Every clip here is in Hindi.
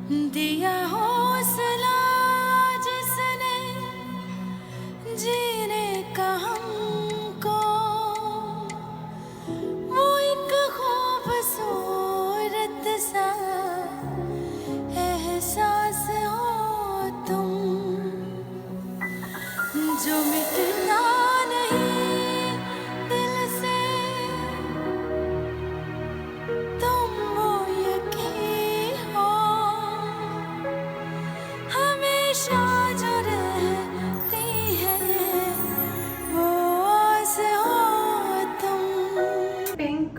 दिया हौसला जिसने जीने का हमको, वो एक खूबसूरत सा एहसास हो तुम, जो मिटना नहीं दिल से, तुम वो यकीन हो हमेशा जो रहती है, वो आस हो तुम। पिंक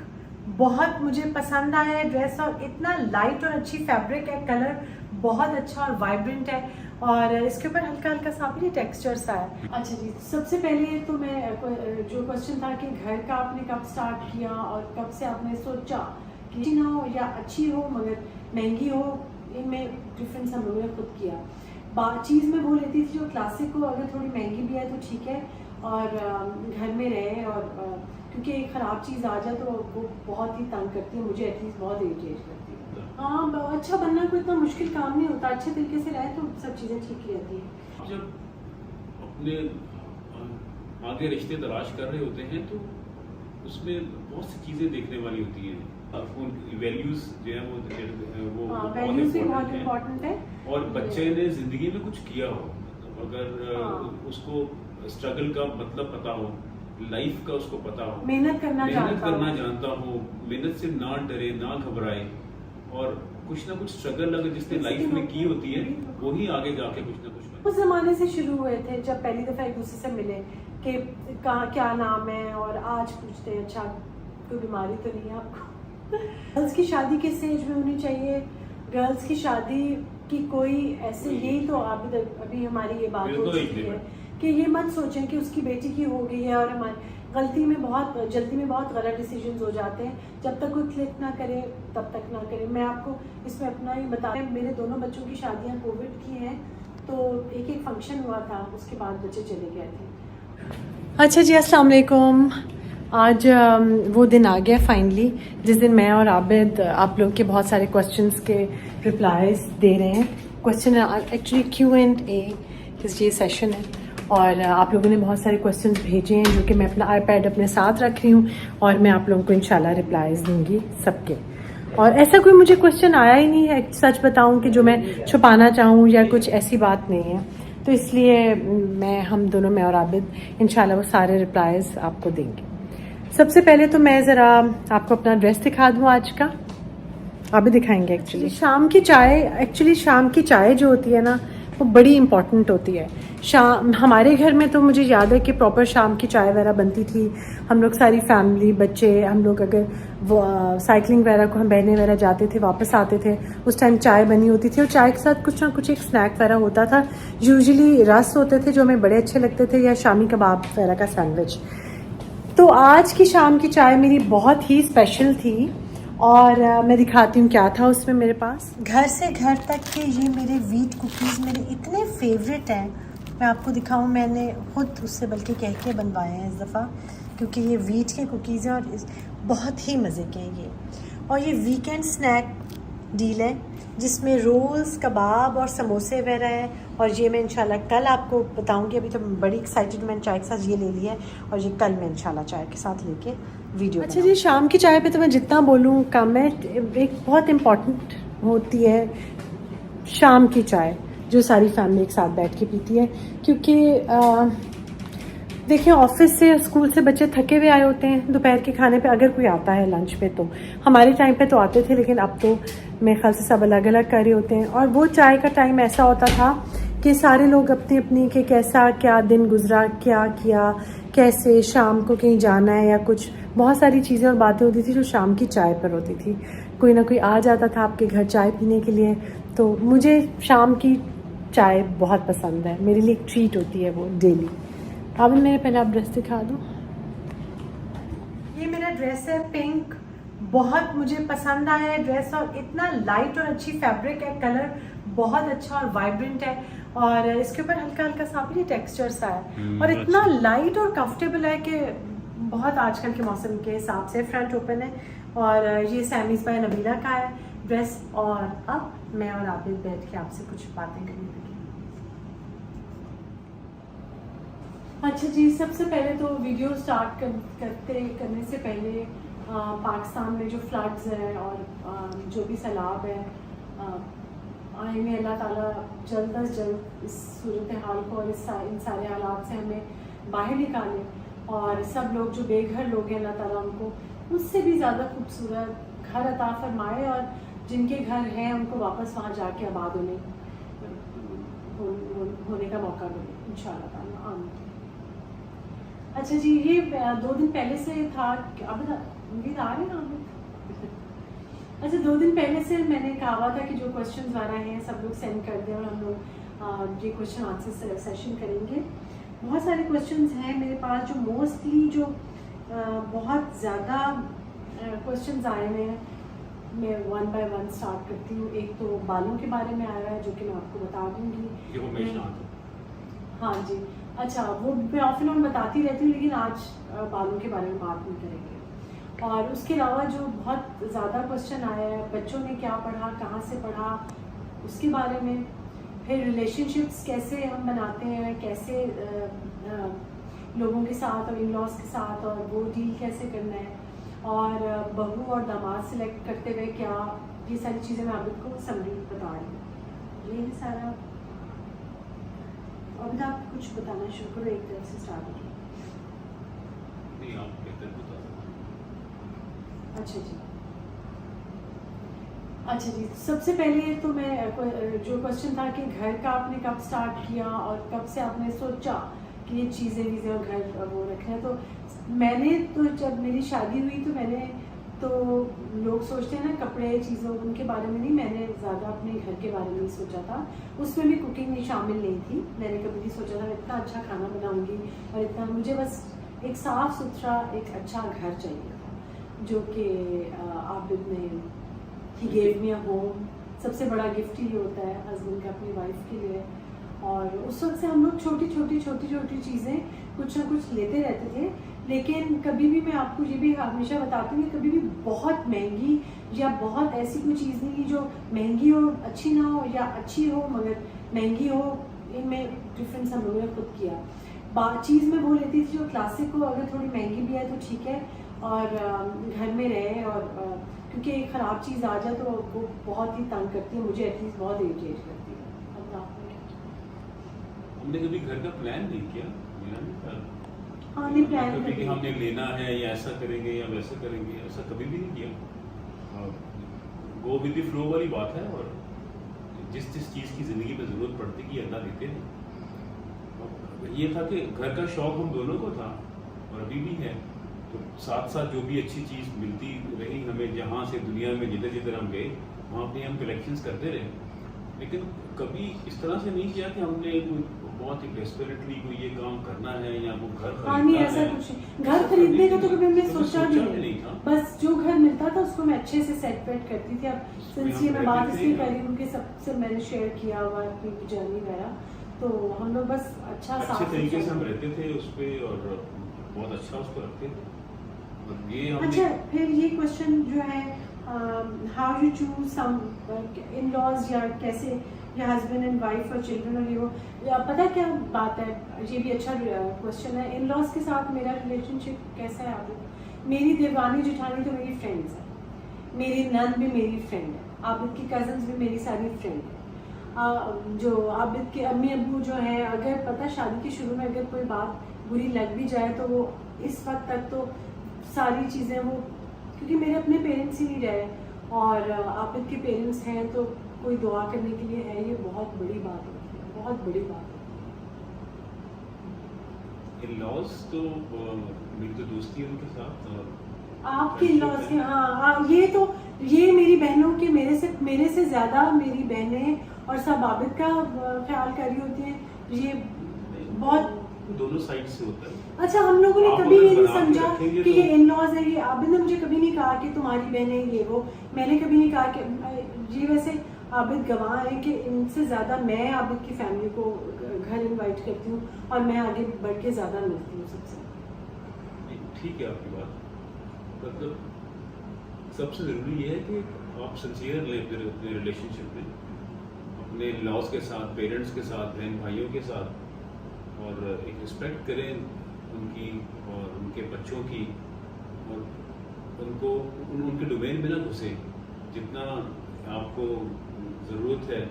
बहुत मुझे पसंद आया है ड्रेस, और इतना लाइट और अच्छी फैब्रिक है, कलर बहुत अच्छा और वाइब्रेंट है, और इसके ऊपर हल्का हल्का सा भी टेक्सचर सा है। अच्छा जी, सबसे पहले तो मैं जो क्वेश्चन था कि घर का आपने कब स्टार्ट किया और कब से आपने सोचा कि अच्छी ना हो या अच्छी हो मगर महंगी हो, इनमें डिफरेंस हम लोगों ने खुद किया। चीज़ में वो लेती थी जो क्लासिक हो, अगर थोड़ी महंगी भी है तो ठीक है, और घर में रहे, और क्योंकि एक ख़राब चीज़ आ जाए तो वो बहुत ही तंग करती है, मुझे एटलीस्ट बहुत इरिटेट करती है। हाँ, अच्छा बनना कोई इतना मुश्किल काम नहीं होता, अच्छे तरीके से रहे तो सब चीज़ें ठीक ही रहती हैं। जब अपने आगे रिश्ते तलाश कर रहे होते हैं तो उसमें बहुत सी चीज़ें देखने वाली होती हैं, उनकी वैल्यूज जो है वो वैल्यूज भी बहुत है। इम्पोर्टेंट है, और बच्चे ने जिंदगी में कुछ किया हो, अगर उसको स्ट्रगल का मतलब पता हो, लाइफ का उसको पता हो, मेहनत करना जानता हो, मेहनत से ना डरे ना घबराए, और कुछ ना कुछ स्ट्रगल अगर जिसने लाइफ में की होती है वही आगे जाके कुछ ना कुछ उस जमाने से शुरू हुए थे जब पहली दफा एक दूसरे से मिले कि कहाँ क्या नाम है, और आज पूछते हैं अच्छा कोई बीमारी तो नहीं है आपको। गर्ल्स की शादी किस एज में होनी चाहिए, गर्ल्स की शादी की कोई ऐसे, यही तो अभी हमारी ये बात हो चुकी है कि ये मत सोचें कि उसकी बेटी की हो गई है और हमारी जल्दी में बहुत गलत डिसीजंस हो जाते हैं। जब तक कोई क्लिक ना करे तब तक ना करे। मैं आपको इसमें अपना ही बता रही हूँ, मेरे दोनों बच्चों की शादियाँ कोविड की हैं, तो एक एक फंक्शन हुआ था, उसके बाद बच्चे चले गए थे। अच्छा जी, अस्सलाम वालेकुम। आज वो दिन आ गया फाइनली जिस दिन मैं और आबिद आप लोग के बहुत सारे क्वेश्चंस के रिप्लाईज दे रहे हैं। क्वेश्चन एक्चुअली Q&A ये सेशन है, और आप लोगों ने बहुत सारे क्वेश्चंस भेजे हैं जो कि मैं अपना iPad अपने साथ रख रही हूँ, और मैं आप लोगों को इंशाल्लाह रिप्लाईज दूंगी सबके। और ऐसा कोई मुझे क्वेश्चन आया ही नहीं है, सच बताऊं, कि जो मैं छुपाना चाहूँ या कुछ ऐसी बात नहीं है, तो इसलिए हम दोनों, मैं और आबिद, इंशाल्लाह वो सारे रिप्लाईज आपको देंगे। सबसे पहले तो मैं ज़रा आपको अपना ड्रेस दिखा दूँ आज का, आबिद दिखाएंगे। एक्चुअली शाम की चाय जो होती है ना, वो बड़ी इंपॉर्टेंट होती है। शाम हमारे घर में तो मुझे याद है कि प्रॉपर शाम की चाय वगैरह बनती थी, हम लोग सारी फैमिली, बच्चे, हम लोग अगर वो साइकिलिंग वगैरह को हम बहने वगैरह जाते थे, वापस आते थे, उस टाइम चाय बनी होती थी, और चाय के साथ कुछ ना कुछ एक स्नैक वगैरह होता था। यूजुअली रस होते थे जो हमें बड़े अच्छे लगते थे, या शामी कबाब वगैरह का सैंडविच। तो आज की शाम की चाय मेरी बहुत ही स्पेशल थी, और मैं दिखाती हूँ क्या था उसमें मेरे पास। घर से घर तक के ये मेरे व्हीट कुकीज़ मेरे इतने फेवरेट हैं, मैं आपको दिखाऊं, मैंने खुद उससे बल्कि कह के बनवाए हैं इस दफ़ा, क्योंकि ये व्हीट के कुकीज़ हैं और बहुत ही मज़े के हैं ये। और ये वीकेंड स्नैक डील है जिसमें रोल्स, कबाब और समोसे वगैरह है, और ये मैं इंशाल्लाह कल आपको बताऊंगी। अभी तो बड़ी एक्साइटेड, मैंने चाय के साथ ये ले लिया है, और ये कल मैं इंशाल्लाह चाय के साथ लेके वीडियो। अच्छा जी, शाम की चाय पे तो मैं जितना बोलूँ कम है। एक बहुत इम्पॉर्टेंट होती है शाम की चाय, जो सारी फैमिली एक साथ बैठ के पीती है, क्योंकि देखिए ऑफिस से, स्कूल से बच्चे थके हुए आए होते हैं, दोपहर के खाने पे अगर कोई आता है लंच पे, तो हमारे टाइम पे तो आते थे, लेकिन अब तो मेरे ख्याल से सब अलग अलग कर रहे होते हैं। और वो चाय का टाइम ऐसा होता था कि सारे लोग अपनी अपनी के कैसा क्या दिन गुजरा, क्या किया, कैसे शाम को कहीं जाना है या कुछ, बहुत सारी चीज़ें और बातें होती थी जो शाम की चाय पर होती थी। कोई ना कोई आ जाता था आपके घर चाय पीने के लिए, तो मुझे शाम की चाय बहुत पसंद है, मेरे लिए एक ट्रीट होती है वो डेली। अब मेरे पहले आप ड्रेस दिखा दो। ये मेरा ड्रेस है पिंक, बहुत मुझे पसंद आया है ड्रेस, और इतना लाइट और अच्छी फैब्रिक है, कलर बहुत अच्छा और वाइब्रेंट है, और इसके ऊपर हल्का हल्का सा भी टेक्सचर सा है, और इतना लाइट और कंफर्टेबल है कि बहुत आजकल के मौसम के हिसाब से। फ्रंट ओपन है, और ये सैमीज बाय नबीला का है ड्रेस। और अब मैं और आबिद बैठ के आपसे कुछ बातें करने लगे। अच्छा जी, सबसे पहले तो वीडियो स्टार्ट करने से पहले पाकिस्तान में जो फ्लड्स हैं और जो भी सैलाब है, आइन अल्लाह ताला जल्द अज जल्द इस सूरत हाल को और इन सारे हालात से हमें बाहर निकाले, और सब लोग जो बेघर लोग हैं अल्लाह ताला उनको उससे भी ज़्यादा खूबसूरत घर अता फरमाए, और जिनके घर हैं उनको वापस वहाँ जाके आबाद होने का मौका मिले इंशाअल्लाह ताला, आमीन। अच्छा जी, ये 2 दिन पहले से था, अब उम्मीद आ रही है। अच्छा, 2 दिन पहले से मैंने कहा था कि जो क्वेश्चंस आ रहे हैं सब लोग सेंड कर दें और हम लोग ये क्वेश्चन आंसर सेशन करेंगे। बहुत सारे क्वेश्चंस हैं मेरे पास, जो मोस्टली जो बहुत ज़्यादा क्वेश्चंस आए हुए हैं, मैं 1 बाय 1 स्टार्ट करती हूँ। एक तो बालों के बारे में आया है जो कि मैं आपको बता दूँगी। हाँ जी, अच्छा, वो मैं ऑफ एंड ऑन बताती रहती हूँ, लेकिन आज बालों के बारे में बात नहीं करेंगे। और उसके अलावा जो बहुत ज़्यादा क्वेश्चन आया है, बच्चों ने क्या पढ़ा, कहाँ से पढ़ा, उसके बारे में। फिर रिलेशनशिप्स कैसे हम बनाते हैं, कैसे लोगों के साथ और इन लॉज के साथ, और वो डील कैसे करना है, और बहू और दामाद सेलेक्ट करते हुए क्या, ये सारी चीज़ें मैं आपको समरी बता रही हूँ। ये सारा अब आप कुछ बताना शुरू करो, एक तरफ से स्टार्ट करो। अच्छा जी, सबसे पहले तो मैं जो क्वेश्चन था कि घर का आपने कब स्टार्ट किया और कब से आपने सोचा कि ये चीज़ें और घर वो रखना है। तो मैंने तो जब मेरी शादी हुई तो मैंने तो लोग सोचते हैं ना कपड़े चीज़ों उनके बारे में नहीं, मैंने ज़्यादा अपने घर के बारे में ही सोचा था। उसमें भी कुकिंग शामिल नहीं थी। मैंने कभी नहीं सोचा था इतना अच्छा खाना बनाऊंगी और इतना, मुझे बस एक साफ़ सुथरा एक अच्छा घर चाहिए था, जो कि आबिद ने he gave me a home. सबसे बड़ा गिफ्ट ही होता है हस्बैंड का अपनी वाइफ के लिए। और उस वक्त से हम लोग छोटी छोटी चीज़ें कुछ ना कुछ लेते रहते थे, लेकिन कभी भी मैं आपको ये भी हमेशा बताती हूँ कि कभी भी बहुत महंगी या बहुत ऐसी कोई चीज़ नहीं जो महंगी हो अच्छी ना हो, या अच्छी हो मगर महंगी हो, इनमें डिफरेंस हम लोगों ने खुद किया। चीज़ में वो लेती थी जो क्लासिक हो, अगर थोड़ी महंगी भी है तो ठीक है, और घर में रहे, और क्योंकि एक ख़राब चीज़ आ जाए तो वो बहुत ही तंग करती है, मुझे एटलीस्ट बहुत इरिटेट करती है। हमने कभी घर का प्लान नहीं किया, हाँ नहीं प्लान कभी कि हमने लेना है या ऐसा करेंगे या वैसा करेंगे, ऐसा कभी भी नहीं किया। गो विद द फ्लो वाली बात है, और जिस चीज़ की ज़िंदगी में ज़रूरत पड़ती कि अल्लाह देते हैं। ये था कि घर का शौक हम दोनों को था और अभी भी है, तो साथ साथ जो भी अच्छी चीज़ मिलती रही हमें, जहाँ से दुनिया में जिधर हम गए वहाँ अपनी हम कलेक्शंस करते रहे, लेकिन कभी इस तरह से नहीं किया कि हमने बहुत ही डेस्परेटली कोई ये काम करना है या वो घर खरीदना है। ऐसा कुछ घर खरीदने का तो कभी हमने सोचा भी नहीं था। बस जो घर मिलता था उसको मैं अच्छे से सेट वेट करती थी। अब सिंस ये मैं बात इसलिए कर रही हूँ कि सबसे मैंने शेयर किया हुआ अपनी जर्नी वगैरह, तो हम लोग बस अच्छे तरीके से हम रहते थे उस पर और बहुत अच्छा उसको रखते थे। ये अच्छा, फिर ये क्वेश्चन जो है how you choose some in laws, या कैसे या हस्बैंड एंड वाइफ और चिल्ड्रन, और ये वो पता क्या बात है, ये भी अच्छा क्वेश्चन है। इन लॉज के साथ मेरा रिलेशनशिप कैसा है आबिद? मेरी देवानी जेठानी तो मेरी फ्रेंड्स है, मेरी नन भी मेरी फ्रेंड है, आबिद की कजन्स भी मेरी सारी फ्रेंड है। जो आबिद के अम्मी अब्बू जो हैं, अगर पता शादी के शुरू में अगर कोई बात बुरी लग भी जाए तो वो इस वक्त तक तो सारी चीज़ें वो, क्योंकि मेरे अपने पेरेंट्स ही नहीं रहे और आबिद के पेरेंट्स हैं, तो कोई दुआ करने के लिए है, ये बहुत बड़ी बात होती है, बहुत बड़ी बात होती है। इन-लॉज तो मेरी तो दोस्ती है उनके साथ, और आपके इन-लॉज के, हाँ ये तो ये मेरी बहनों के मेरे से ज़्यादा मेरी बहनें और सब आबिद का ख्याल कर रही होती हैं, ये बहुत दोनों साइड से होता है। अच्छा, हम लोगों ने कभी ये नहीं समझा कि ये इन लॉज है, ये आबिद ने मुझे कभी नहीं कहा कि तुम्हारी बहनें ये वो, मैंने कभी नहीं कहा कि ये, वैसे आबिद गवाह है कि इनसे ज़्यादा मैं आबिद की फैमिली को घर इनवाइट करती हूँ और मैं आगे बढ़ के ज़्यादा मिलती हूँ सबसे। ठीक है आपकी बात, मतलब सबसे ज़रूरी ये है कि आप सिंसियर लें अपने रिलेशनशिप में, अपने लॉज के साथ, पेरेंट्स के साथ, बहन भाइयों के साथ, और एक रिस्पेक्ट करें उनकी और उनके बच्चों की, और उनको उनके डोमेन में ना घुसे। जितना आपको ज़रूरत है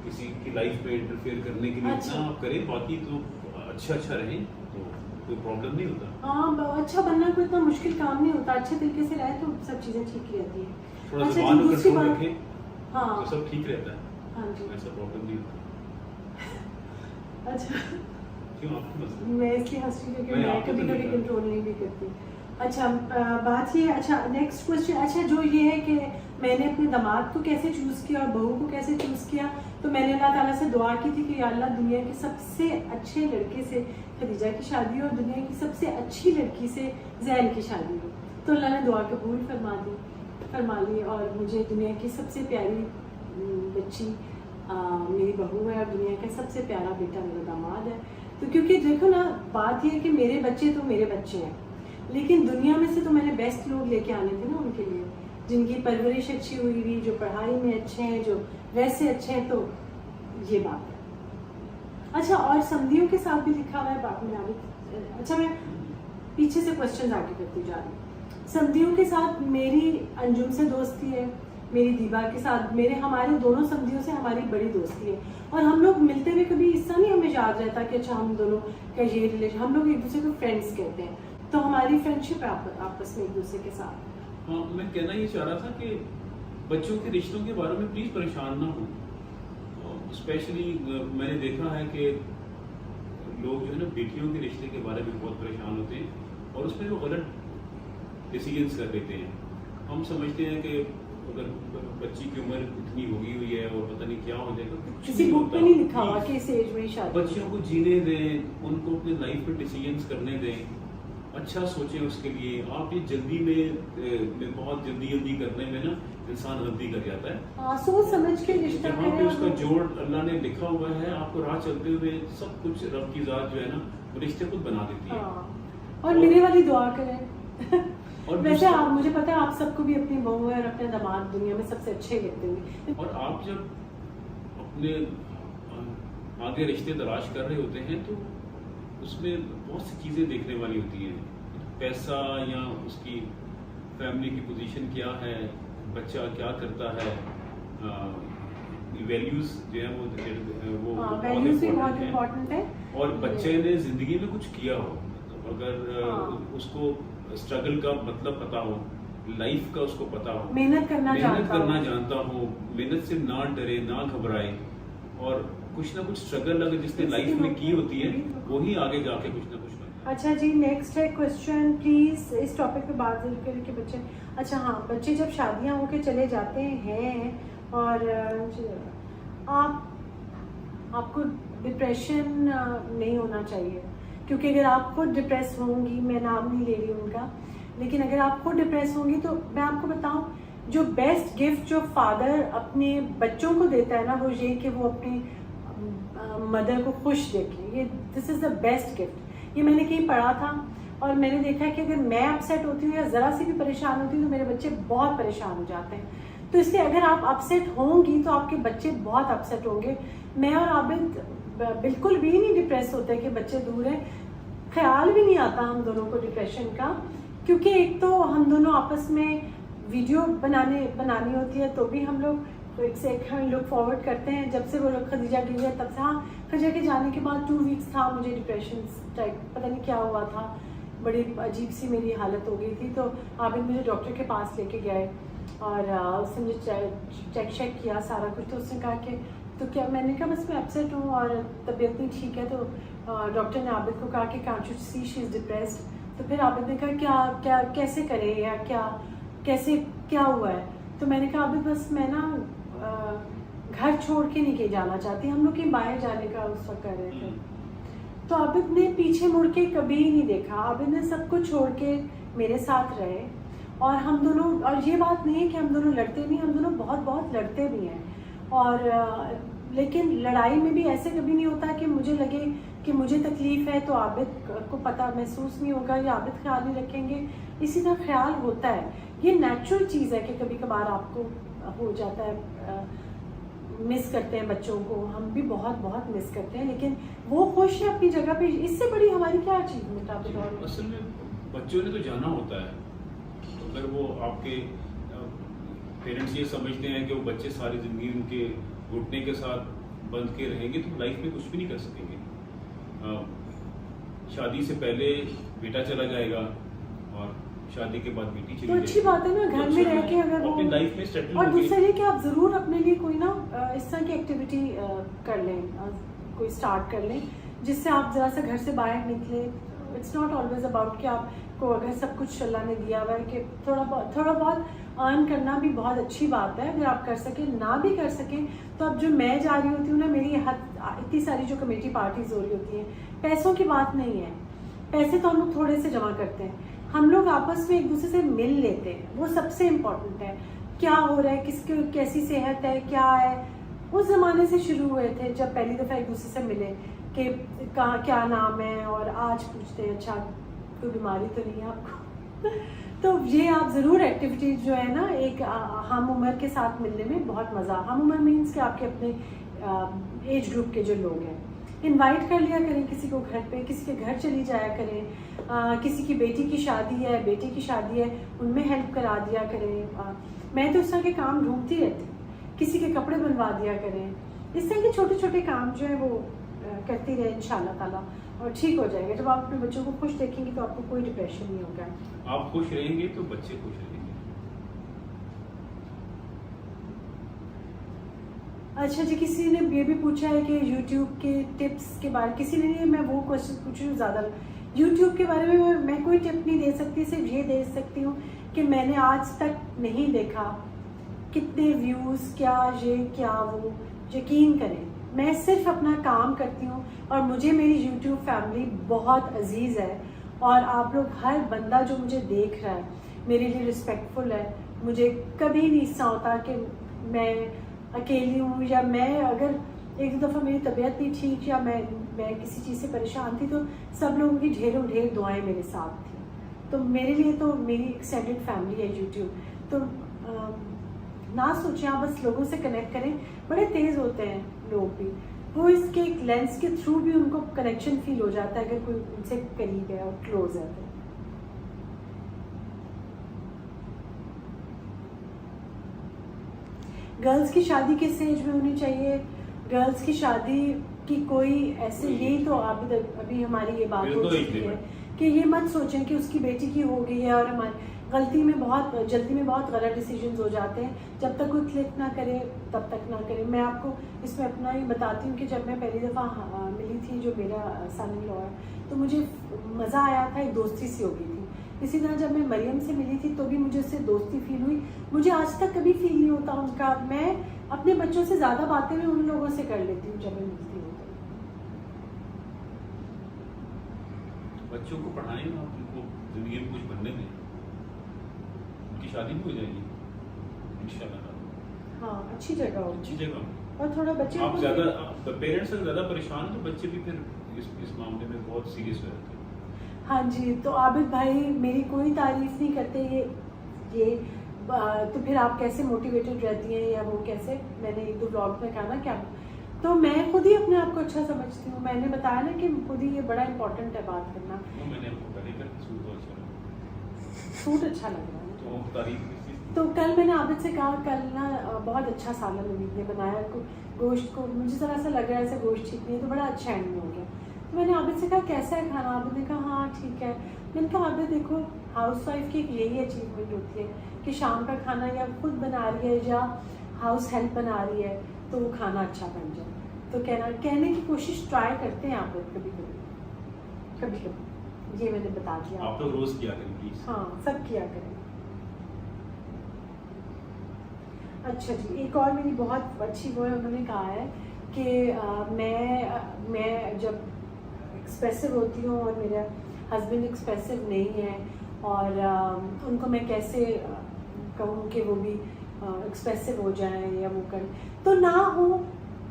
किसी की लाइफ में इंटरफेयर करने के लिए, अच्छा। इतना आप करें, बाकी तो अच्छा रहें तो कोई प्रॉब्लम नहीं होता। हाँ, अच्छा बनना कोई इतना मुश्किल काम नहीं होता, अच्छे तरीके से रहे तो सब चीज़ें ठीक रहती हैं। थोड़ा अच्छा ज़बान जी, पर दूसरी कंट्रोल बात, रखें हाँ तो सब ठीक रहता है, हाँ जी, ऐसा प्रॉब्लम नहीं होता। अच्छा क्यों आपकी मसला? मैं इसलिए हंस रही हूँ क्योंकि मैं मैं आपको कभी तो कभी नहीं कंट्रोल नहीं भी करती। अच्छा बात ये, अच्छा नेक्स्ट क्वेश्चन, अच्छा जो ये है कि मैंने अपने दामाद को कैसे चूज़ किया और बहू को कैसे चूज़ किया, तो मैंने अल्लाह ताला से दुआ की थी कि या अल्लाह दुनिया के सबसे अच्छे लड़के से खदीजा की शादी हो और दुनिया की सबसे अच्छी लड़की से जैन की शादी हो। तो अल्लाह ने दुआ कबूल फरमा ली और मुझे दुनिया की सबसे प्यारी बच्ची मेरी बहू है और दुनिया का सबसे प्यारा बेटा मेरा दामाद है। तो क्योंकि देखो ना, बात ये है कि मेरे बच्चे तो मेरे बच्चे हैं, लेकिन दुनिया में से तो मैंने बेस्ट लोग लेके आने थे ना उनके लिए, जिनकी परवरिश अच्छी हुई हुई, जो पढ़ाई में अच्छे हैं, जो वैसे अच्छे हैं। तो ये बात है। अच्छा, और समधियों के साथ भी लिखा हुआ है बात में आगे। अच्छा, मैं पीछे से क्वेश्चन आगे करती जा रही हूँ। समधियों के साथ मेरी अंजुम से दोस्ती है, मेरी दीवा के साथ, हमारे दोनों समधियों से हमारी बड़ी दोस्ती है, और हम लोग मिलते हुए कभी इससा नहीं हमें याद रहता कि अच्छा हम दोनों का ये रिलेशन, हम लोग एक दूसरे को फ्रेंड्स कहते हैं। तो हमारी फ्रेंडशिप है आपस में एक दूसरे के साथ। हाँ, मैं कहना ये चाह रहा था कि बच्चों के रिश्तों के बारे में प्लीज़ परेशान ना हो। स्पेशली मैंने देखा है कि लोग जो है ना बेटियों के रिश्ते के बारे में बहुत परेशान होते हैं और उसमें वो गलत डिसीजंस कर लेते हैं। हम समझते हैं कि अगर बच्ची की उम्र इतनी होगी हुई है और पता नहीं क्या हो जाएगा, कुछ किसी नहीं बुक होता। में नहीं लिखा हुआ Please, कि इस एज में ही शादी। बच्चियों को जीने दें, उनको अपने लाइफ में डिसीजंस करने दें, अच्छा सोचें उसके लिए। आप ये जल्दी में बहुत जल्दी करने में ना इंसान गलती कर जाता है। हाँ, सोच समझ के रिश्ता जहाँ पे करें। उसका जोड़ अल्लाह ने लिखा हुआ है, आपको राह चलते हुए सब कुछ रब की जात जो है ना वो रिश्ते खुद बना देती है। हाँ, और मेरे वाली दुआ करें। और वैसे आप, मुझे पता है आप सबको भी अपनी बहू है और अपने दामाद दुनिया में सबसे अच्छे लगते हैं। और आप जब अपने आगे रिश्ते तलाश कर रहे होते हैं तो उसमें बहुत सी चीज़ें देखने वाली होती हैं। पैसा या उसकी फैमिली की पोजीशन क्या है, बच्चा क्या करता है, वैल्यूज जो है वो वैल्यूज भी बहुत बहुत इम्पोर्टेंट है। और बच्चे ने जिंदगी में कुछ किया हो, अगर उसको स्ट्रगल का मतलब पता हो, लाइफ का उसको पता हो, मेहनत करना जानता हो, मेहनत से ना डरे ना घबराए, और कुछ ना कुछ स्ट्रगल अगर जिसने लाइफ में की होती है वही आगे जाके कुछ ना कुछ बनता है। अच्छा जी, नेक्स्ट है क्वेश्चन, प्लीज इस टॉपिक पे बात जरूर करें कि बच्चे, अच्छा हाँ, बच्चे जब शादियां होके चले जाते हैं और आपको डिप्रेशन नहीं होना चाहिए, क्योंकि अगर आप खुद डिप्रेस होंगी, मैं नाम नहीं ले रही उनका, लेकिन अगर आप खुद डिप्रेस होंगी तो मैं आपको बताऊं, जो बेस्ट गिफ्ट जो फादर अपने बच्चों को देता है ना, वो ये कि वो अपनी मदर को खुश देखे। ये this is the best gift. ये मैंने कहीं पढ़ा था और मैंने देखा है कि अगर मैं अपसेट होती हूँ या ज़रा सी भी परेशान होती हूँ तो मेरे बच्चे बहुत परेशान हो जाते हैं। तो इसलिए अगर आप अपसेट होंगी तो आपके बच्चे बहुत अपसेट होंगे। मैं और आबिद बिल्कुल भी नहीं डिप्रेस होते कि बच्चे दूर हैं, ख्याल भी नहीं आता हम दोनों को डिप्रेशन का, क्योंकि एक तो हम दोनों आपस में वीडियो बनानी होती है तो भी हम लोग एक से एक हम लुक फॉरवर्ड करते हैं। जब से वो लोग खदीजा गिर गया तब से, हाँ खदीजा के जाने के बाद 2 वीक्स था मुझे डिप्रेशन टाइप, पता नहीं क्या हुआ था, बड़ी अजीब सी मेरी हालत हो गई थी। तो आबिद मुझे डॉक्टर के पास लेके गए और उसने मुझे चेक किया सारा कुछ। तो उसने कहा कि तो क्या, मैंने कहा बस मैं अपसेट हूँ और तबीयत नहीं ठीक है। तो डॉक्टर ने आबिद को कहा कि can't you see she is depressed. तो फिर आबिद ने कहा क्या कैसे करे या क्या हुआ है। तो मैंने कहा आबिद बस मैं ना घर छोड़ के नहीं जाना चाहती, हम लोग कहीं बाहर जाने का उस वक्त कर रहे थे। तो आबिद ने पीछे मुड़ के कभी नहीं देखा, आबिद ने सब कुछ छोड़ के मेरे साथ रहे। और हम दोनों, और ये बात नहीं है कि हम दोनों लड़ते नहीं, हम दोनों बहुत लड़ते भी हैं। और लेकिन लड़ाई में भी ऐसे कभी नहीं होता कि मुझे लगे कि मुझे तकलीफ़ है तो आबिद को पता महसूस नहीं होगा या आबिद ख्याल नहीं रखेंगे। इसी तरह ख्याल होता है, ये नेचुरल चीज़ है कि कभी कभार आपको हो जाता है। मिस करते हैं बच्चों को, हम भी बहुत बहुत मिस करते हैं, लेकिन वो खुश है अपनी जगह पे। इससे बड़ी हमारी क्या अचीवमेंट आप बताओ। असल में बच्चों ने तो जाना होता है, तो अगर वो आपके पेरेंट्स ये समझते हैं कि वो बच्चे सारी ज़िंदगी उनके घुटने के साथ बंध के रहेंगे तो लाइफ में कुछ भी नहीं कर सकेंगे। शादी से पहले बेटा चला जाएगा और शादी के बाद बेटी चली तो अच्छी बात है ना, घर में रह के अगर वो अपनी लाइफ में सेटल और दूसरा ये कि आप ज़रूर अपने लिए कोई ना इस तरह की एक्टिविटी कर लें, कोई स्टार्ट कर लें जिससे आप ज़रा सा घर से बाहर निकले। इट्स नॉट ऑलवेज अबाउट कि आपको अगर सब कुछ अल्लाह ने दिया हुआ है कि थोड़ा बहुत अर्न करना भी बहुत अच्छी बात है। अगर आप कर सकें, ना भी कर सकें तो अब जो मैं जा रही होती हूँ ना, मेरी इतनी सारी जो कमेटी पार्टीज हो रही होती हैं, पैसों की बात नहीं है, पैसे तो हम लोग थोड़े से जमा करते हैं, हम लोग आपस में एक दूसरे से मिल लेते हैं, वो सबसे इम्पोर्टेंट है। क्या हो रहा है, किसकी कैसी सेहत है, क्या है, उस ज़माने से शुरू हुए थे जब पहली दफ़ा एक दूसरे से मिले कि कहाँ क्या नाम है, और आज पूछते हैं अच्छा कोई बीमारी तो नहीं है आपको। तो ये आप ज़रूर एक्टिविटीज जो है ना, एक हम उम्र के साथ मिलने में बहुत मज़ा। हम उम्र मीन्स कि आपके अपने एज ग्रुप के जो लोग हैं, इनवाइट कर लिया करें किसी को घर पे, किसी के घर चली जाया करें। किसी की बेटी की शादी है, बेटे की शादी है, उनमें हेल्प करा दिया करें। मैं तो इस तरह के काम ढूंढती रहती हूँ, किसी के कपड़े बनवा दिया करें। इस तरह के छोटे छोटे काम जो है वो करती रहे इंशाल्लाह ताला, और ठीक हो जाएगा। जब आप अपने बच्चों को खुश देखेंगे तो आपको कोई डिप्रेशन नहीं होगा। आप खुश रहेंगे तो बच्चे खुश रहेंगे। अच्छा जी, किसी ने ये भी पूछा है कि YouTube के टिप्स के बारे, किसी ने नहीं, मैं वो क्वेश्चन पूछ रही हूँ ज़्यादा। YouTube के बारे में मैं कोई टिप नहीं दे सकती, सिर्फ ये दे सकती हूँ कि मैंने आज तक नहीं देखा कितने व्यूज़, क्या ये क्या वो। यकीन करें, मैं सिर्फ अपना काम करती हूँ और मुझे मेरी YouTube फैमिली बहुत अजीज़ है, और आप लोग हर बंदा जो मुझे देख रहा है मेरे लिए रिस्पेक्टफुल है। मुझे कभी नहीं ऐसा होता कि मैं अकेली हूँ, या मैं अगर एक दफ़ा मेरी तबीयत नहीं ठीक या मैं किसी चीज़ से परेशान थी तो सब लोगों की ढेरों ढेर दुआएं मेरे साथ थी। तो मेरे लिए तो मेरी एक्सटेंडेड फैमिली है YouTube। तो ना सोचें, आप बस लोगों से कनेक्ट करें। बड़े तेज़ होते हैं लोग भी, वो इसके एक लेंस के थ्रू भी उनको कनेक्शन फील हो जाता है अगर कोई उनसे करीब है और क्लोज है तो। गर्ल्स की शादी किस एज में होनी चाहिए? गर्ल्स की शादी की कोई ऐसे, यही तो अभी हमारी ये बात हो चुकी है कि ये मत सोचें कि उसकी बेटी की हो गई है और हमारी जल्दी में बहुत गलत डिसीजंस हो जाते हैं। जब तक कोई क्लिक ना करे तब तक ना करें। मैं आपको इसमें अपना ही बताती हूँ कि जब मैं पहली दफ़ा मिली थी जो मेरा सन इन लॉ है, तो मुझे मज़ा आया था, एक दोस्ती सी हो गई थी। इसी तरह जब मैं मरियम से मिली थी तो भी मुझे उससे दोस्ती फील हुई। मुझे आज तक कभी फील नहीं होता उनका। मैं अपने बच्चों से ज़्यादा बातें मैं उन लोगों से कर लेती हूँ जब मैं मिलती हूँ। बच्चों को पढ़ाएं ना, उनको जिंदगी में कुछ बनने दें, उनकी शादी भी हो जाएगी इंशाल्लाह। हाँ, अच्छी जगह हो, अच्छी जगह। और थोड़ा बच्चे आप ज़्यादा पेरेंट्स अगर ज़्यादा परेशान तो बच्चे भी फिर इस मामले में बहुत सीरियस हो जाते हैं। हाँ जी, तो आबिद भाई मेरी कोई तारीफ नहीं करते ये तो फिर आप कैसे मोटिवेटेड रहती हैं या वो कैसे? मैंने एक दो ब्लॉग में कहा ना क्या, तो मैं खुद ही अपने आप को अच्छा समझती हूँ। मैंने बताया ना कि खुद ही ये बड़ा इंपॉर्टेंट है बात करना। मैंने आपको पहले कर सूट अच्छा लगा, सूट अच्छा लग रहा है तो तारीफ। तो कल मैंने आबिद से कहा, कल ना बहुत अच्छा सालन नवीद ने बनाया, गोश्त को मुझे ज़रा सा लग रहा है ऐसे गोश्त ठीक नहीं है, तो बड़ा अच्छा एंड हो गया। तो मैंने आबिद से कहा कैसा है खाना? आबिद ने कहा हाँ ठीक है। मैंने कहा आबिद देखो, हाउस वाइफ की यही अचीवमेंट होती है कि शाम का खाना या खुद बना रही है या हाउस हेल्प बना रही है तो वो खाना अच्छा बन जाए। तो कहने की कोशिश ट्राई करते हैं आबिद कभी कभी। ये मैंने बता दिया। आप लोग रोज़ किया करें प्लीज। हाँ, सब किया करें। अच्छा जी, एक और मेरी बहुत अच्छी वो है, उन्होंने कहा है कि मैं जब एक्सप्रेसिव होती हूँ और मेरा हस्बैंड एक्सप्रेसिव नहीं है और उनको मैं कैसे कहूँ कि वो भी एक्सप्रेसिव हो जाएं या वो करें, तो ना हो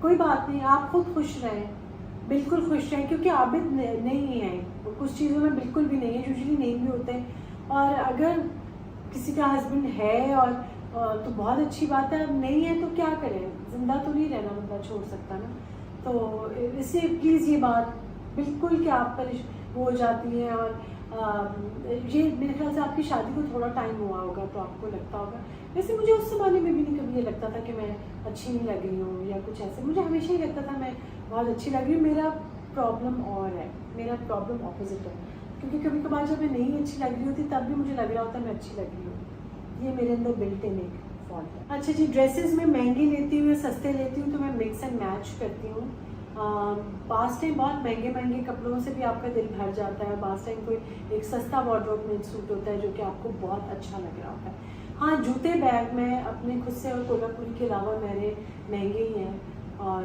कोई बात नहीं, आप खुद खुश रहें, बिल्कुल खुश रहें। क्योंकि आबिद नहीं है, कुछ चीज़ों में बिल्कुल भी नहीं है, यूजुअली नहीं भी होते। और अगर किसी का हस्बैंड है और तो बहुत अच्छी बात है। अब नहीं है तो क्या करें, जिंदा तो नहीं रहना बंदा छोड़ सकता ना। तो इससे प्लीज़ ये बात बिल्कुल कि आप वो हो जाती हैं। और ये मेरे ख्याल से आपकी शादी को थोड़ा टाइम हुआ होगा तो आपको लगता होगा। वैसे मुझे उस ज़माने में भी नहीं कभी ये लगता था कि मैं अच्छी नहीं लग रही हूँ या कुछ ऐसे। मुझे हमेशा ही लगता था मैं बहुत अच्छी लग रही हूँ। मेरा प्रॉब्लम और है, मेरा प्रॉब्लम ऑपोजिट है। क्योंकि कभी कभार जब मैं नहीं अच्छी लग रही होती तब भी मुझे लग रहा होता है मैं अच्छी लग रही हूँ। ये मेरे अंदर बिल्ट इन एक फॉल्ट है। अच्छा जी, ड्रेसेस में महंगी लेती हूँ या सस्ते लेती हूँ तो मैं मिक्स एंड मैच करती हूँ। पास टाइम बहुत महंगे कपड़ों से भी आपका दिल भर जाता है। पास टाइम कोई एक सस्ता वार्डरोब में सूट होता है जो कि आपको बहुत अच्छा लग रहा होता है। हाँ, जूते बैग में अपने खुद से और कोल्हापुरी के अलावा मेरे महंगे ही हैं। और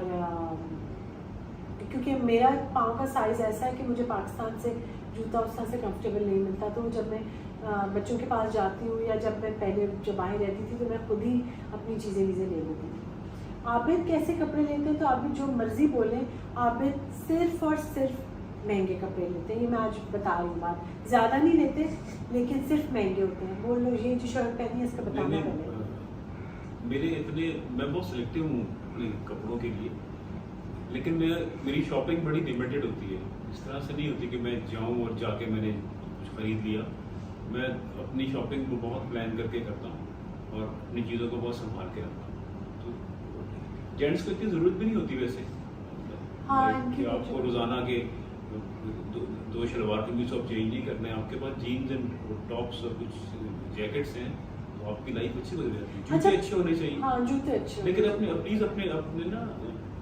क्योंकि मेरा पाँव का साइज़ ऐसा है कि मुझे पाकिस्तान से जूता उस तरह से कंफर्टेबल नहीं मिलता। तो जब मैं बच्चों के पास जाती हूँ या जब मैं पहले जब बाहर रहती थी तो मैं खुद ही अपनी चीज़ें ले लेती थी। आबिद कैसे कपड़े लेते हैं? तो आबिद जो मर्जी बोलें, आबिद सिर्फ और सिर्फ महंगे कपड़े लेते हैं। ये मैं आज बता रही हूँ बात, ज़्यादा नहीं लेते लेकिन सिर्फ महंगे होते हैं। बोल लो ये जो शर्ट पहनी है इसका बताना पड़ेगा। मैं बहुत सिलेक्टिव हूँ अपने कपड़ों के लिए, लेकिन मेरी शॉपिंग बड़ी लिमिटेड होती है। इस तरह से नहीं होती कि मैं जाऊँ और जाके मैंने कुछ खरीद लिया। मैं अपनी शॉपिंग को बहुत प्लान करके करता हूँ और अपनी चीज़ों को बहुत संभाल के रखता हूँ। जेंट्स को इतनी ज़रूरत भी नहीं होती वैसे। हाँ, कि आपको रोज़ाना के दो शलवार कमीज आप चेंज नहीं करने हैं। आपके पास जीन्स एंड टॉप्स और कुछ जैकेट्स हैं तो आपकी लाइफ अच्छी हो जाती है। जूते अच्छे होने चाहिए। हाँ, जूते अच्छे। लेकिन प्लीज़ अपने ना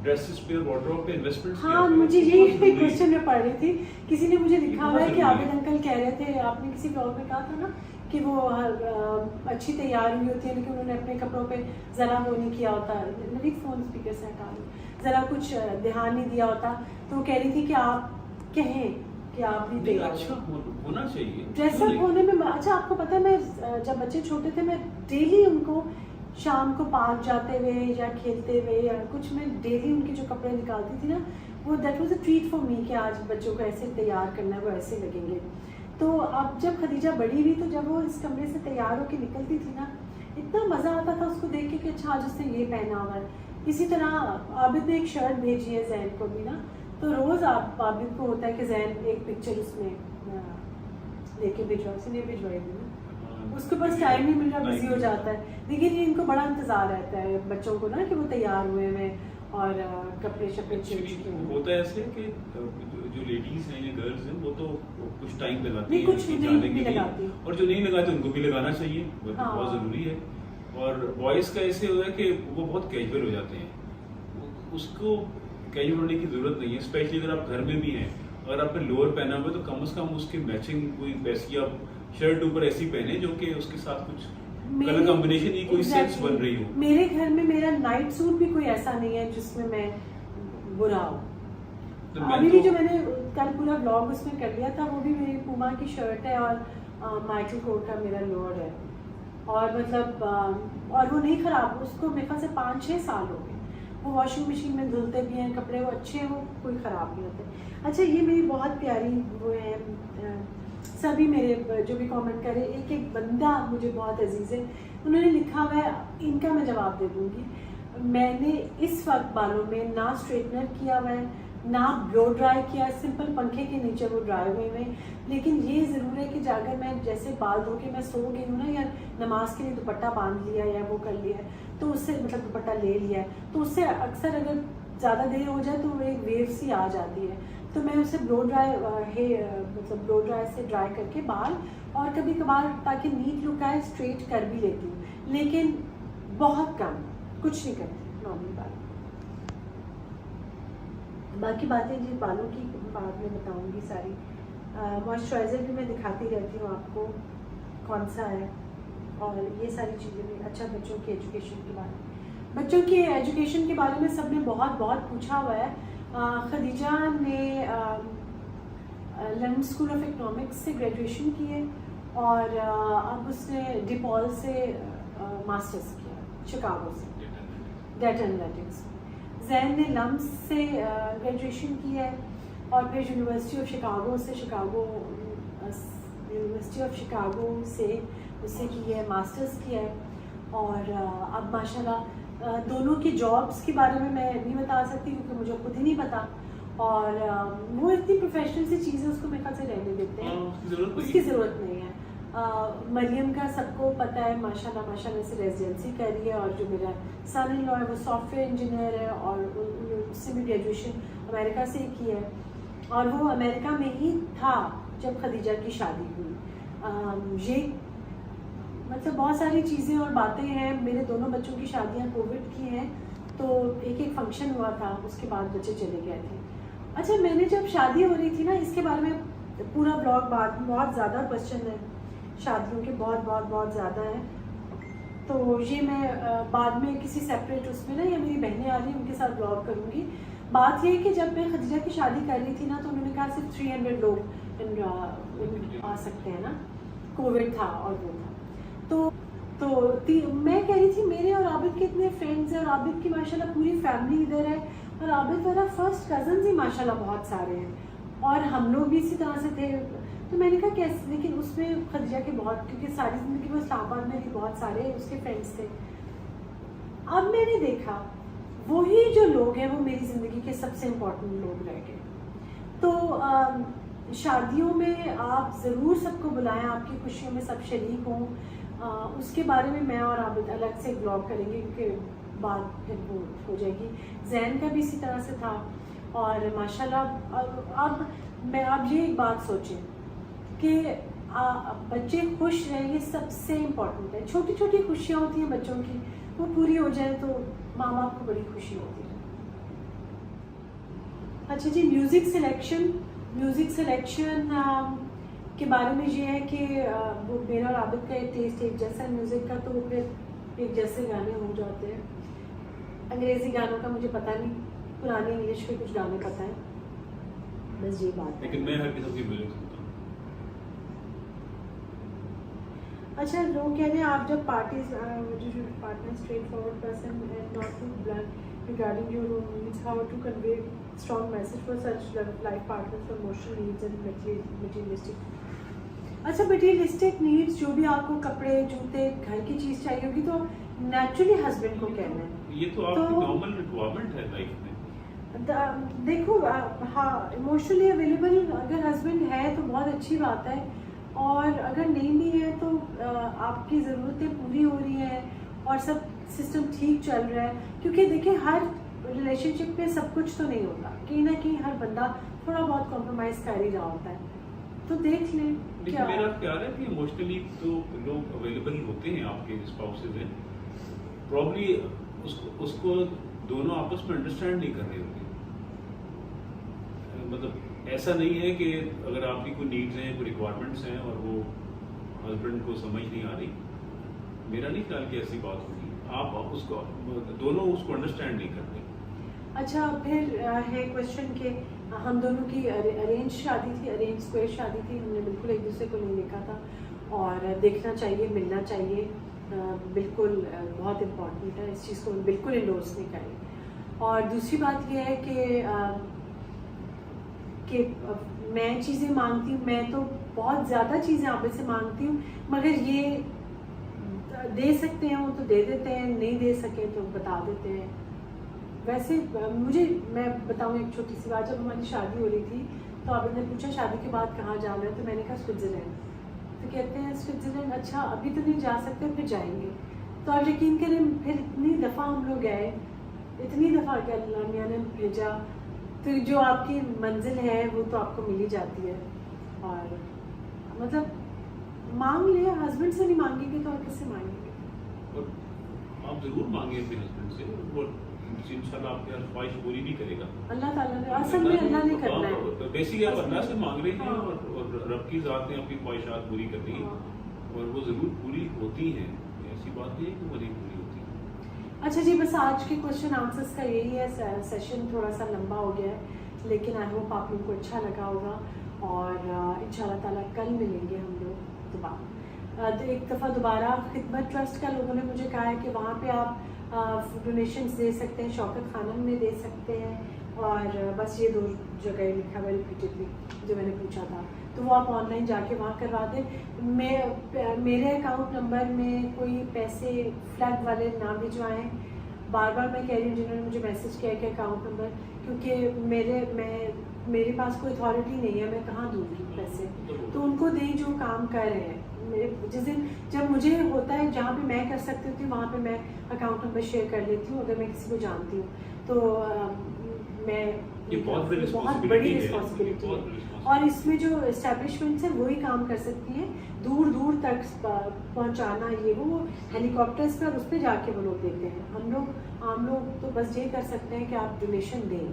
ड्रेसेस पे, वार्डरोब पे इन्वेस्टमेंट। हाँ, मुझे यही क्वेश्चन में पढ़ रही थी। किसी ने मुझे लिखा हुआ है कि आबिद अंकल कह रहे थे, आपने किसी ब्लॉग में कहा था ना कि वो अच्छी तैयार हुई होती है लेकिन उन्होंने अपने कपड़ों पे ज़रा वो नहीं किया होता। मेरी फ़ोन स्पीकर से हटा ज़रा कुछ ध्यान नहीं दिया होता। तो वो कह रही थी कि आप कहें कि आप भी तैयार अच्छा होना चाहिए ड्रेसअप होने में। अच्छा, आपको पता है मैं जब बच्चे छोटे थे मैं डेली उनको शाम को पार्क जाते हुए या खेलते हुए या कुछ, मैं डेली उनके जो कपड़े निकालती थी ना, वो that was a treat for me कि आज बच्चों को ऐसे तैयार करना है, वो ऐसे लगेंगे। तो अब जब खदीजा बड़ी हुई तो जब वो इस कमरे से तैयार होकर निकलती थी ना, इतना मज़ा आता था उसको देख के कि अच्छा आज उसने ये पहना हुआ है। इसी तरह आबिद ने एक शर्ट भेजी है जैन को भी ना, तो रोज़ आबिद को होता है कि जैन एक पिक्चर उसमें लेके भिजवा, उसने भिजवाई थी ना, उसके पास टाइम नहीं मिल रहा, बिजी हो जाता है। लेकिन ये इनको बड़ा इंतज़ार रहता है बच्चों को ना कि वो तैयार हुए हुए और कपड़े शपड़े चेंज किए। होता है ऐसे कि जो लेडीज हैं या गर्ल्स हैं वो तो कुछ टाइम लगाती हैं, कुछ नहीं लगाती, और जो नहीं लगाते उनको भी लगाना चाहिए, वो हाँ। बहुत ज़रूरी है। और बॉयज़ का ऐसे होता है कि वो बहुत कैजुअल हो जाते हैं, उसको कैजुअल होने की ज़रूरत नहीं है। स्पेशली अगर आप घर में भी हैं और आपने लोअर पहना हुआ तो कम से कम उसके मैचिंग कोई वैसी आप शर्ट ऊपर ऐसी पहने जो कि उसके साथ कुछ कलर कॉम्बिनेशन की कोई सेंस बन रही हो। मेरे घर में मेरा नाइट सूट भी कोई ऐसा नहीं है जिसमें मैं बुरा हूँ। तो अभी भी जो मैंने कल पूरा ब्लॉग उसमें कर लिया था वो भी मेरी पूमा की शर्ट है और माइकल कोट का मेरा लोअर है। और मतलब और वो नहीं ख़राब, उसको मेरे ख्याल से 5-6 साल हो गए। वो वॉशिंग मशीन में धुलते भी हैं कपड़े, वो अच्छे हैं, वो कोई ख़राब नहीं होते। अच्छा, ये मेरी बहुत प्यारी वो है, सभी मेरे जो भी कमेंट करे, एक एक बंदा मुझे बहुत अजीज़ है। उन्होंने लिखा हुआ है, इनका मैं जवाब दे दूँगी। मैंने इस वक्त बालों में ना स्ट्रेटनर किया हुआ है, ना ब्लो ड्राई किया, सिंपल पंखे के नीचे वो ड्राई हुए हैं। लेकिन ये ज़रूर है कि अगर मैं जैसे बाल धो के मैं सो गई हूँ ना, या नमाज के लिए दुपट्टा बांध लिया या वो कर लिया है, तो उससे मतलब दुपट्टा ले लिया है, तो उससे अक्सर अगर ज़्यादा देर हो जाए तो एक वेव सी आ जाती है। तो मैं उसे ब्लो ड्राई मतलब ब्लो ड्राई से ड्राई करके बाल, और कभी कभार ताकि नीट लुक आए स्ट्रेट कर भी लेती हूँ, लेकिन बहुत कम, कुछ नहीं करती नॉर्मल बाल। बाकी बातें जी बालों की बाद में बताऊंगी सारी। मॉइस्चराइज़र भी मैं दिखाती रहती हूँ आपको कौन सा है, और ये सारी चीज़ें भी। अच्छा, बच्चों की एजुकेशन के बारे में, बच्चों की एजुकेशन के बारे में सबने बहुत पूछा हुआ है। खदीजा ने लंदन स्कूल ऑफ इकोनॉमिक्स से ग्रेजुएशन की है और अब उसने डिपॉल से मास्टर्स किया, शिकागो से डेटा एनालिटिक्स। जैन ने लम्स से ग्रेजुएशन की है और फिर यूनिवर्सिटी ऑफ शिकागो से उससे की है, मास्टर्स किया है। और अब माशाल्लाह दोनों की जॉब्स के बारे में मैं नहीं बता सकती क्योंकि मुझे खुद ही नहीं पता, और वो इतनी प्रोफेशनल सी चीज़ है उसको मेरे ख्याल से रहने देते हैं, उसकी ज़रूरत नहीं है। मरियम का सबको पता है माशाल्लाह से रेजिडेंसी कर रही है, और जो मेरा सन इन लॉ है वो सॉफ्टवेयर इंजीनियर है और उससे भी ग्रेजुएशन अमेरिका से ही की है, और वो अमेरिका में ही था जब खदीजा की शादी हुई। ये मतलब बहुत सारी चीज़ें और बातें हैं। मेरे दोनों बच्चों की शादियाँ कोविड की हैं, तो एक एक फंक्शन हुआ था, उसके बाद बच्चे चले गए थे। अच्छा, मैंने जब शादी हो रही थी ना, इसके बारे में पूरा ब्लॉग बाद बहुत ज़्यादा क्वेश्चन है शादियों के, बहुत ज़्यादा है, तो ये मैं बाद में किसी सेपरेट उसमें ना, या मेरी बहनें आ रही हैं उनके साथ ब्लॉग करूँगी। बात ये है कि जब मैं खदीजा की शादी कर रही थी ना, तो उन्होंने कहा सिर्फ 300 लोग आ सकते हैं ना, कोविड था और वो था, तो मैं कह रही थी मेरे और आबिद के इतने फ्रेंड्स हैं, और आबिद की माशाल्लाह पूरी फैमिली इधर है, और आबिद वाला फर्स्ट कज़न्स ही माशाल्लाह बहुत सारे हैं, और हम लोग भी इसी तरह से थे। तो मैंने कहा कैसे, लेकिन उसमें खदीजा के बहुत, क्योंकि सारी ज़िंदगी वो इस्लामाबाद में भी बहुत सारे उसके फ्रेंड्स थे। अब मैंने देखा वही जो लोग हैं वो मेरी ज़िंदगी के सबसे इम्पोर्टेंट लोग रह गए। तो शादियों में आप ज़रूर सबको बुलाएं, आपकी खुशियों में सब शरीक हों। उसके बारे में मैं और आबिद अलग से ब्लॉग करेंगे क्योंकि बात फिर वो हो जाएगी। जैन का भी इसी तरह से था, और माशाल्लाह अब ये एक बात सोचें कि बच्चे खुश रहें, ये सबसे इम्पोर्टेंट है। छोटी छोटी खुशियाँ होती हैं बच्चों की, वो पूरी हो जाए तो माँ बाप को बड़ी खुशी होती है। अच्छा जी, म्यूज़िक सिलेक्शन के बारे में ये है कि वो मेरा और आबिद का टेस्ट एक जैसा है म्यूज़िक का, तो वो फिर एक जैसे गाने हो जाते हैं। अंग्रेज़ी गानों का मुझे पता नहीं, पुराने इंग्लिश के कुछ गाने पता है, बस ये बात है। लेकिन मैं हर किस्म की म्यूजिक सुनता हूँ। अच्छा, लोग कह रहे हैं आप जब partner straightforward person and not too blunt regarding your own needs, how to convey strong message for such life partners for emotional needs and materialistic। अच्छा, मटीरियलिस्टिक नीड्स जो भी आपको कपड़े, जूते, घर की चीज़ चाहिए होगी तो नेचुरली हस्बैंड को कहना है। ये तो आपकी नॉर्मल रिक्वायरमेंट है लाइफ में। देखो, हाँ, इमोशनली अवेलेबल अगर हस्बैंड है तो बहुत अच्छी बात है, और अगर नहीं भी है तो आपकी ज़रूरतें पूरी हो रही हैं और सब सिस्टम ठीक चल रहा है। क्योंकि देखिए, हर रिलेशनशिप में सब कुछ तो नहीं होता, कहीं ना कहीं हर बंदा थोड़ा बहुत कॉम्प्रोमाइज़ कर ही रहा होता है, तो देख लें। लेकिन मेरा ख्याल है कि इमोशनली तो लोग अवेलेबल होते हैं, आपके स्पाउसेज हैं, प्रॉब्ली उसको दोनों आपस में अंडरस्टैंड नहीं कर रहे होते। मतलब ऐसा नहीं है कि अगर आपकी कोई नीड्स हैं, कोई रिक्वायरमेंट्स हैं और वो हस्बैंड को समझ नहीं आ रही, मेरा नहीं ख्याल कि ऐसी बात होगी। आप उसको दोनों उसको अंडरस्टैंड नहीं करते। अच्छा, फिर है क्वेश्चन कि हम दोनों की अरेंज शादी थी, अरेंज स्क्वायर शादी थी, हमने बिल्कुल एक दूसरे को नहीं देखा था, और देखना चाहिए, मिलना चाहिए, बिल्कुल बहुत इम्पॉर्टेंट है, इस चीज़ को बिल्कुल इंडोर्स नहीं करें। और दूसरी बात यह है कि मैं चीज़ें मांगती हूँ, मैं तो बहुत ज़्यादा चीज़ें आप से मांगती हूँ, मगर ये दे सकते हैं वो तो दे देते हैं, नहीं दे सके तो बता देते हैं। वैसे मैं बताऊँ एक छोटी सी बात, जब हमारी शादी हो रही थी तो आपने पूछा शादी के बाद कहाँ जाना है, तो मैंने कहा स्विट्ज़रलैंड। तो कहते हैं स्विट्ज़रलैंड, अच्छा अभी तो नहीं जा सकते, फिर जाएंगे। तो आप यकीन करें, फिर इतनी दफ़ा हम लोग गए, इतनी दफ़ा कि अल्लाह मियां ने भेजा, तो जो आपकी मंजिल है वो तो आपको मिल ही जाती है। और मतलब मांग लिया, हस्बैंड से नहीं मांगेंगे तो और किससे मांगेंगे? और आप जरूर मांगे अपने हस्बैंड से, और इंशाल्लाह आपकी हर ख्वाहिश पूरी भी करेगा अल्लाह ताला ने। असल में अल्लाह ने करना है, बेसिकली आप अल्लाह से मांग रहे हैं, हाँ। और रब की ज़ात ने अपनी ख्वाहिशात पूरी करनी है, हाँ। और वो ज़रूर पूरी होती हैं, ऐसी बात नहीं है कि वो नहीं पूरी होती। अच्छा जी, बस आज के क्वेश्चन आंसर्स का यही है। सेशन थोड़ा सा लंबा हो गया है, लेकिन आई होप आप लोगों को अच्छा लगा होगा, और इंशाल्लाह ताला कल मिलेंगे हम लोग दोबारा। तो एक दफ़ा दोबारा खिदमत ट्रस्ट का लोगों ने मुझे कहा है कि वहाँ पे आप डोनेशंस दे सकते हैं, शौकत खानम में दे सकते हैं, और बस ये 2 जगह लिखा हुआ रिपीटेडली जो मैंने पूछा था, तो वो आप ऑनलाइन जाके वहाँ करवा दें। मेरे अकाउंट नंबर में कोई पैसे फ्लड वाले ना भिजवाएं। बार बार मैं कह रही हूँ जिन्होंने मुझे मैसेज किया कि अकाउंट नंबर, क्योंकि मेरे पास कोई अथॉरिटी नहीं है, मैं कहाँ दूँगी पैसे, तो उनको दें जो काम कर रहे हैं। जिस दिन जब मुझे होता है जहाँ पे मैं कर सकती हूँ वहाँ पे मैं अकाउंट नंबर शेयर कर लेती हूँ, अगर मैं किसी को जानती हूँ तो मैं ये बहुत बड़ी बड़ी रिस्पॉन्सिबिलिटी है। और इसमें जो इस्टेब्लिशमेंट्स हैं वही काम कर सकती हैं, दूर दूर तक पहुंचाना, ये वो हेलीकॉप्टर्स पर उस पर जाके वो लोग देते हैं। हम लोग आम लोग तो बस ये कर सकते हैं कि आप डोनेशन दें।